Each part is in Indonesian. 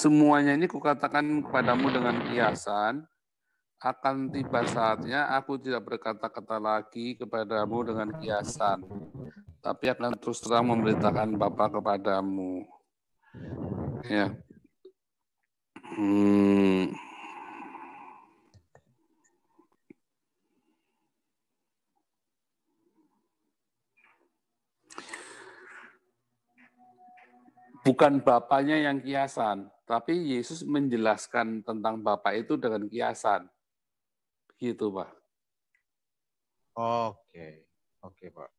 semuanya ini kukatakan kepadamu dengan kiasan, akan tiba saatnya aku tidak berkata-kata lagi kepadamu dengan kiasan, tapi akan terus terang memberitakan Bapa kepadamu. Ya. Bukan Bapaknya yang kiasan, tapi Yesus menjelaskan tentang Bapa itu dengan kiasan. Gitu, Pak. Oke, Pak.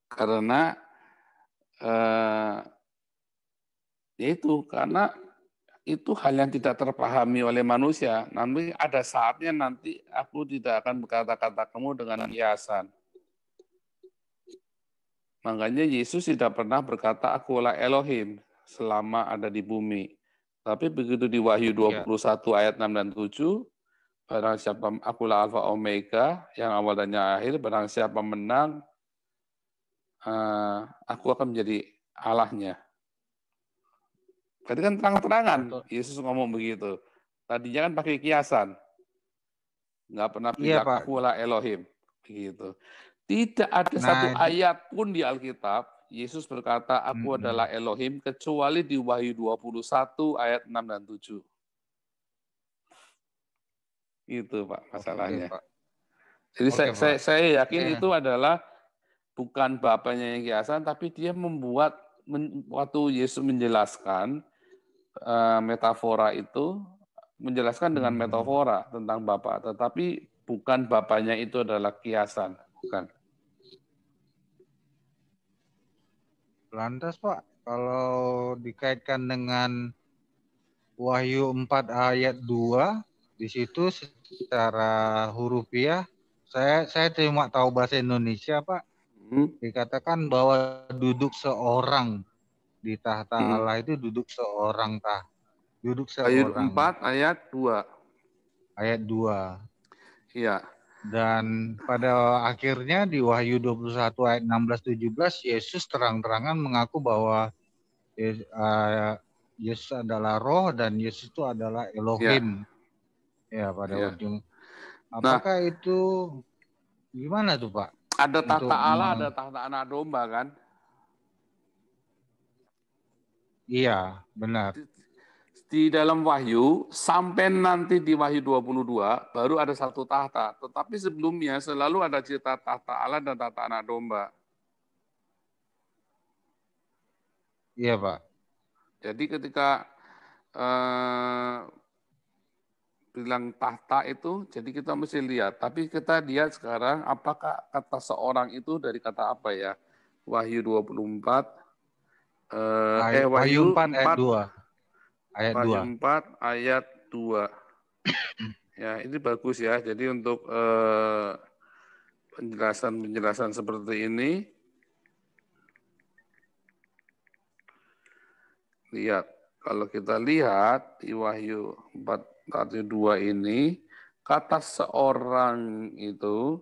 Karena karena itu hal yang tidak terpahami oleh manusia. Nanti ada saatnya nanti aku tidak akan berkata-kata kamu dengan kiasan. Makanya Yesus tidak pernah berkata akulah Elohim selama ada di bumi. Tapi begitu di Wahyu 21 ayat 6 dan 7, barang siapa akulah Alfa Omega, yang awal dan yang akhir, barang siapa menang, aku akan menjadi Allahnya. Tadi kan terang-terangan Yesus ngomong begitu. Tadinya kan pakai kiasan. Nggak pernah bilang akulah Elohim. Begitu. Tidak ada satu ayat pun di Alkitab, Yesus berkata, aku adalah Elohim, kecuali di Wahyu 21 ayat 6 dan 7. Itu Pak masalahnya. Pak. Jadi saya yakin itu adalah bukan Bapaknya yang kiasan, tapi dia membuat, waktu Yesus menjelaskan metafora itu, menjelaskan dengan metafora tentang Bapa, tetapi bukan Bapaknya itu adalah kiasan, bukan. Lantas Pak, kalau dikaitkan dengan Wahyu 4 ayat 2, di situ secara hurufiah, saya cuma tahu bahasa Indonesia Pak, dikatakan bahwa duduk seorang di tahta Allah itu duduk seorang duduk seorang. Wahyu 4 ayat 2. Ayat 2. Iya. Dan pada akhirnya di Wahyu 21 ayat 16-17, Yesus terang-terangan mengaku bahwa Yesus adalah roh dan Yesus itu adalah Elohim. Ya, pada ujung. Apakah itu gimana tuh Pak? Ada tahta Allah, ada tahta anak domba kan? Iya, benar. Di dalam Wahyu, sampai nanti di Wahyu 22, baru ada satu tahta. Tetapi sebelumnya selalu ada cerita tahta Allah dan tahta anak domba. Iya Pak. Jadi ketika bilang tahta itu, jadi kita mesti lihat. Tapi kita lihat sekarang, apakah kata seorang itu dari kata apa ya? Wahyu 24, Wahyu 4 ayat 2. Wahyu 4 ayat 2. Ya, ini bagus ya. Jadi untuk penjelasan seperti ini, lihat. Kalau kita lihat di Wahyu 4 ayat 2 ini, kata seorang itu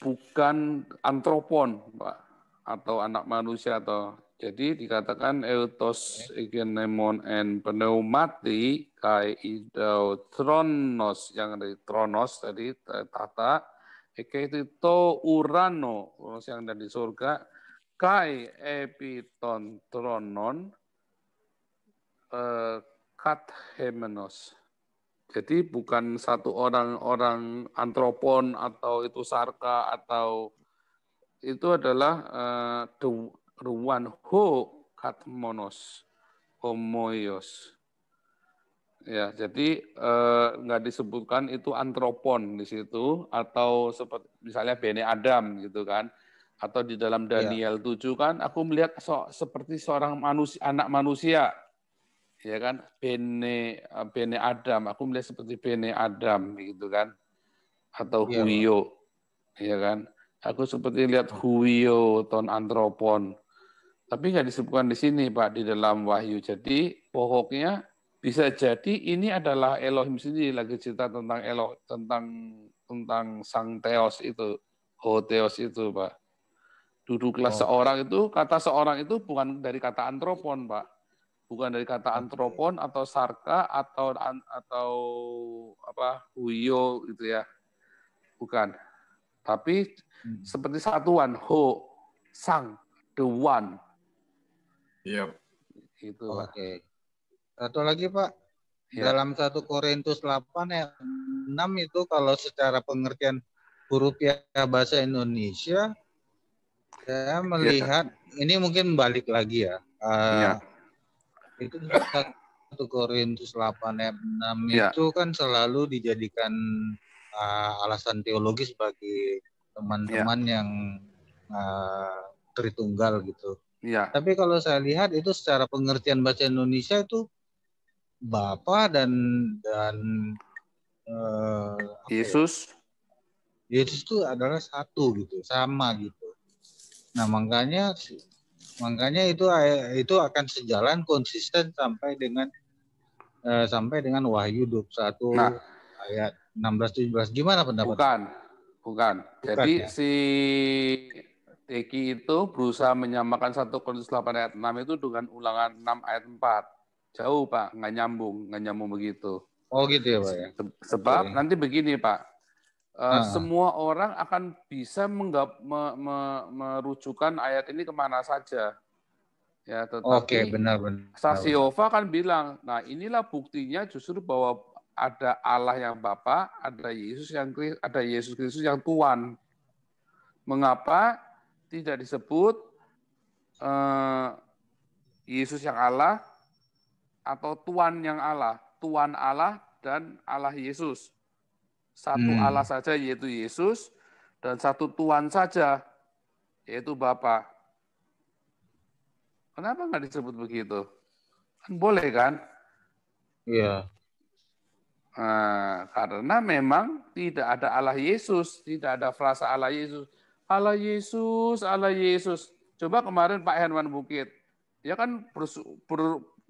bukan antropon, Pak, atau anak manusia, atau jadi dikatakan eutos egenemon en pneumati kai idau tronos, yang dari tronos tadi tata, itu to urano yang dari surga, kai epiton tronon kathemenos. Jadi bukan satu orang antropon atau itu sarka, atau itu adalah the one who katmonos homoios. Ya, jadi nggak disebutkan itu antropon di situ, atau seperti misalnya Bene Adam gitu kan, atau di dalam Daniel 7 kan, aku melihat seperti seorang anak manusia. Ya kan, Bene Adam, aku melihat seperti Bene Adam gitu kan, atau Huio, ya kan, aku seperti lihat Huio ton antropon, tapi nggak disebutkan di sini Pak, di dalam Wahyu. Jadi pokoknya bisa jadi ini adalah Elohim sendiri, lagi cerita tentang tentang sang Theos itu, Ho Theos itu Pak. Duduklah seorang itu, kata seorang itu bukan dari kata antropon, Pak. Bukan dari kata antropon atau sarka atau apa huyo gitu ya. Bukan. Tapi seperti satuan, ho, sang, the one. Iya. Gitu, Pak. Oke. Satu lagi, Pak. Ya. Dalam 1 Korintus 8 ayat 6 itu kalau secara pengertian hurufiah bahasa Indonesia, saya melihat ini mungkin balik lagi ya. Itu 1 Korintus 8 ayat 6 itu kan selalu dijadikan alasan teologis bagi teman-teman yang Tritunggal gitu. Ya. Tapi kalau saya lihat itu secara pengertian bahasa Indonesia itu Bapa dan Yesus. Yesus itu adalah satu gitu, sama gitu. Nah makanya itu akan sejalan konsisten sampai dengan Wahyu 21 ayat 16-17. Gimana pendapat? Bukan. Jadi ya? Si Teki itu berusaha menyamakan 1 Korintus 8 ayat 6 itu dengan Ulangan 6 ayat 4. Jauh, Pak, nggak nyambung begitu. Oh gitu ya, Pak ya. Sebab nanti begini, Pak. Semua orang akan bisa merujukan ayat ini kemana saja. Ya, tetapi benar. Saksi Yehova kan bilang, nah inilah buktinya justru bahwa ada Allah yang Bapa, ada Yesus Kristus yang Tuhan. Mengapa tidak disebut Yesus yang Allah atau Tuhan yang Allah? Tuhan Allah dan Allah Yesus. Satu Allah saja yaitu Yesus, dan satu Tuhan saja yaitu Bapa. Kenapa nggak disebut begitu? Kan boleh kan? Iya. Nah, karena memang tidak ada Allah Yesus, tidak ada frasa Allah Yesus. Allah Yesus, Allah Yesus. Coba kemarin Pak Herman Bukit, dia kan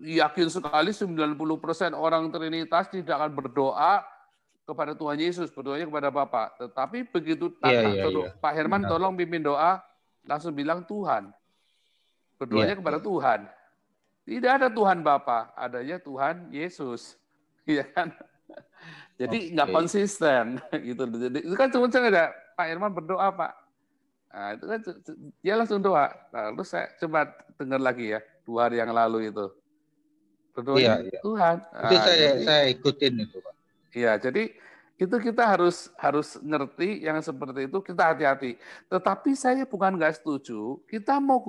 yakin sekali 90% orang Trinitas tidak akan berdoa kepada Tuhan Yesus, berdoanya kepada Bapa. Tetapi begitu Pak Herman tolong pimpin doa, langsung bilang Tuhan. Berdoanya kepada Tuhan. Tidak ada Tuhan Bapa, adanya Tuhan Yesus. Iya kan? Jadi nggak konsisten gitu. Jadi itu kan cuma ada Pak Herman berdoa, Pak. Nah, itu kan dia langsung doa. Lalu saya coba dengar lagi ya 2 hari yang lalu itu. Berdoa Tuhan. Itu saya ikutin itu, Pak. Iya, jadi itu kita harus ngerti yang seperti itu, kita hati-hati. Tetapi saya bukan nggak setuju, kita mau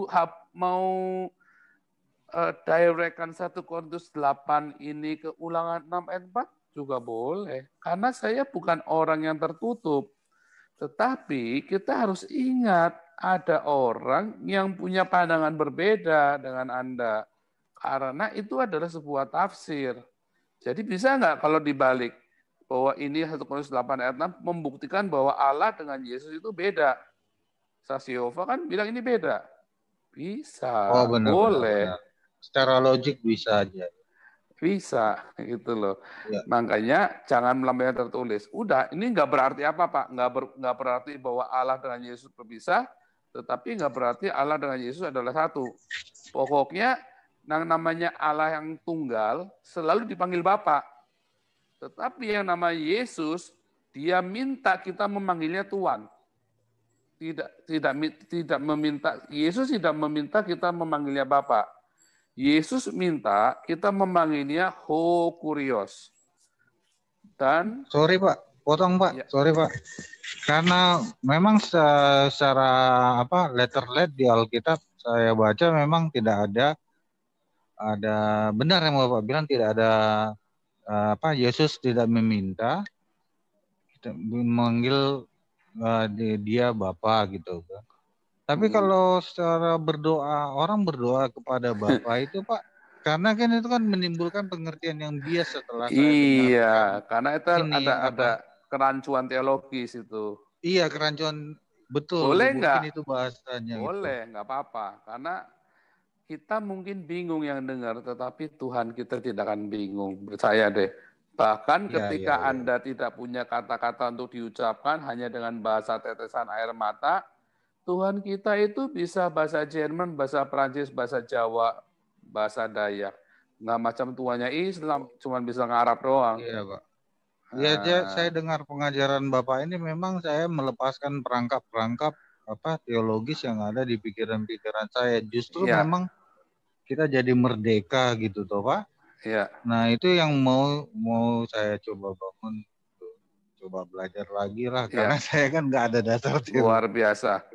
directkan 1 Korintus 8 ini ke Ulangan 6 ayat 4 juga boleh. Karena saya bukan orang yang tertutup. Tetapi kita harus ingat ada orang yang punya pandangan berbeda dengan Anda. Karena itu adalah sebuah tafsir. Jadi bisa nggak kalau dibalik? Bahwa ini 1 Korintus 8 ayat 6 membuktikan bahwa Allah dengan Yesus itu beda. Saksi Yehova kan bilang ini beda. Bisa, boleh. Benar. Secara logik bisa aja. Bisa, gitu loh. Ya. Makanya jangan melampaui yang tertulis. Udah, ini nggak berarti apa, Pak? Nggak berarti bahwa Allah dengan Yesus berpisah, tetapi nggak berarti Allah dengan Yesus adalah satu. Pokoknya yang namanya Allah yang tunggal selalu dipanggil Bapa. Tetapi yang namanya Yesus, dia minta kita memanggilnya Tuhan. Tidak meminta, Yesus tidak meminta kita memanggilnya Bapa. Yesus minta kita memanggilnya Ho Kurios. Dan sorry Pak, potong Pak. Ya. Sorry Pak. Karena memang secara letter-letter di Alkitab saya baca memang tidak ada benar yang Bapak bilang, tidak ada Yesus tidak meminta kita memanggil dia Bapa gitu kan. Tapi kalau secara orang berdoa kepada Bapa itu Pak, karena kan itu kan menimbulkan pengertian yang bias setelah saya dengar. Iya, karena itu ada kerancuan teologis itu. Iya, kerancuan, betul. Boleh mungkin itu bahasanya. Boleh, nggak apa-apa. Karena kita mungkin bingung yang dengar, tetapi Tuhan kita tidak akan bingung. Percaya deh. Bahkan ketika Anda tidak punya kata-kata untuk diucapkan hanya dengan bahasa tetesan air mata, Tuhan kita itu bisa bahasa Jerman, bahasa Prancis, bahasa Jawa, bahasa Dayak. Nggak macam Tuhannya Islam, cuma bisa ngarap doang. Iya, Pak. Iya, saya dengar pengajaran Bapak ini memang saya melepaskan perangkap-perangkap teologis yang ada di pikiran-pikiran saya. Justru memang kita jadi merdeka gitu toh, Pak. Iya. Nah, itu yang mau saya coba bangun, coba belajar lagi lah, karena saya kan nggak ada dasar teologi. Luar biasa.